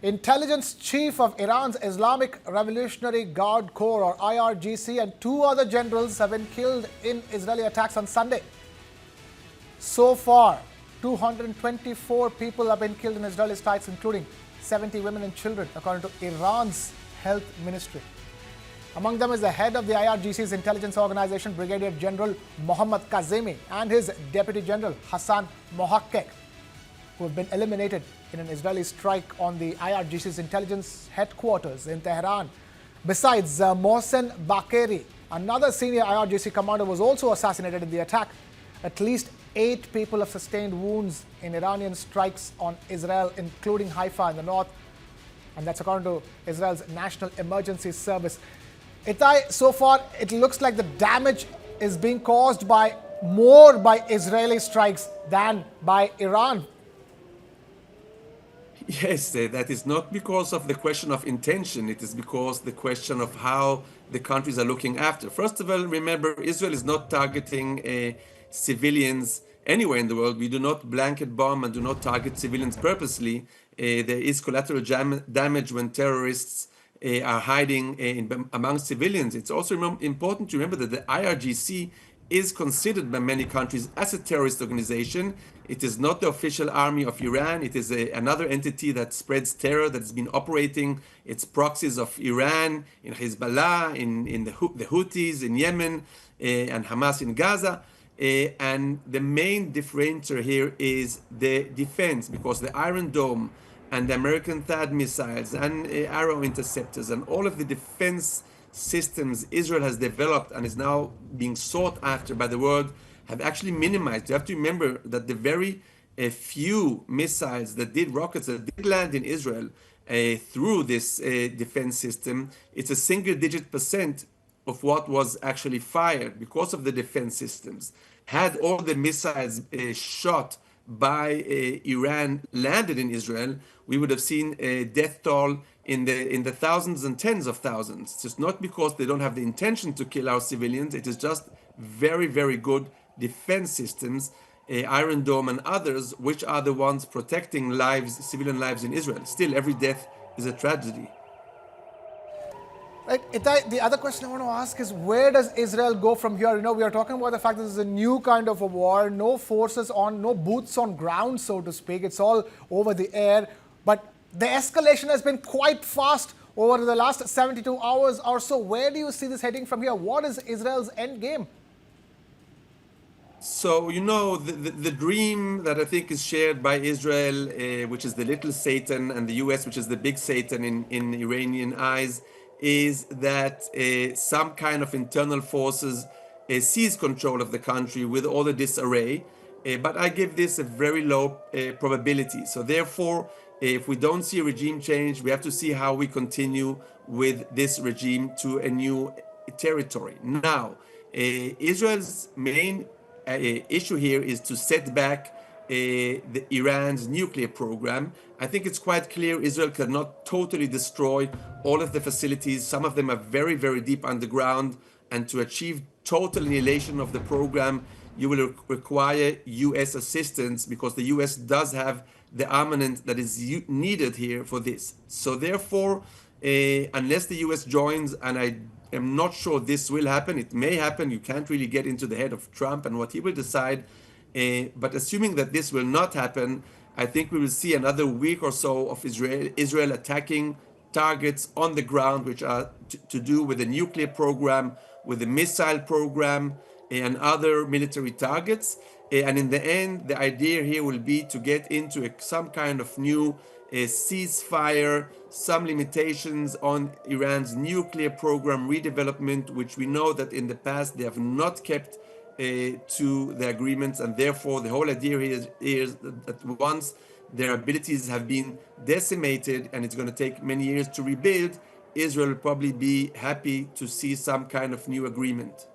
Intelligence chief of Iran's Islamic Revolutionary Guard Corps, or IRGC, and two other generals have been killed in Israeli attacks on Sunday. So far, 224 people have been killed in Israeli strikes, including 70 women and children, according to Iran's health ministry. Among them is the head of the IRGC's intelligence organization, Brigadier General Mohammad Kazemi, and his Deputy General Hassan Mohaqqeq, who have been eliminated in an Israeli strike on the IRGC's intelligence headquarters in Tehran. Besides, Mohsen Baqeri, another senior IRGC commander, was also assassinated in the attack. At least 8 people have sustained wounds in Iranian strikes on Israel, including Haifa in the north. And that's according to Israel's National Emergency Service. Itai, so far, it looks like the damage is being caused more by Israeli strikes than by Iran. Yes, that is not because of the question of intention. It is because the question of how the countries are looking after. First of all, remember, Israel is not targeting civilians anywhere in the world. We do not blanket bomb and do not target civilians purposely. There is collateral damage when terrorists are hiding among civilians. It's also important to remember that the IRGC is considered by many countries as a terrorist organization. It is not the official army of Iran. It is another entity that spreads terror, that has been operating its proxies of Iran, in Hezbollah, in the Houthis in Yemen, and Hamas in Gaza. And the main differentiator here is the defense, because the Iron Dome and the American THAAD missiles and Arrow interceptors and all of the defense systems Israel has developed and is now being sought after by the world have actually minimized. You have to remember that the very few missiles rockets that did land in Israel through this defense system, it's a single-digit % of what was actually fired because of the defense systems. Had all the missiles shot by Iran landed in Israel, we would have seen a death toll in the thousands and tens of thousands. It's just not because they don't have the intention to kill our civilians. It is just very, very good defense systems, Iron Dome and others, which are the ones protecting lives, civilian lives in Israel. Still, every death is a tragedy. Right, Itai, the other question I want to ask is, where does Israel go from here? You know, we are talking about the fact that this is a new kind of a war, no forces on, no boots on ground, so to speak. It's all over the air. But the escalation has been quite fast over the last 72 hours or so. Where do you see this heading from here? What is Israel's end game? So, you know, the dream that I think is shared by Israel, which is the little Satan, and the US, which is the big Satan in Iranian eyes, is that some kind of internal forces seize control of the country with all the disarray. But I give this a very low probability. So therefore, if we don't see a regime change, we have to see how we continue with this regime to a new territory. Now, Israel's main issue here is to set back Iran's nuclear program. I think it's quite clear Israel cannot totally destroy all of the facilities. Some of them are very, very deep underground. And to achieve total annihilation of the program, you will require US assistance, because the US does have the armament that is needed here for this. So therefore, unless the US joins, and I am not sure this will happen, it may happen, you can't really get into the head of Trump and what he will decide. But assuming that this will not happen, I think we will see another week or so of Israel attacking targets on the ground, which are to do with the nuclear program, with the missile program, and other military targets. And in the end, the idea here will be to get into some kind of new ceasefire, some limitations on Iran's nuclear program redevelopment, which we know that in the past they have not kept to the agreements, and therefore the whole idea here is that once their abilities have been decimated and it's going to take many years to rebuild, Israel will probably be happy to see some kind of new agreement.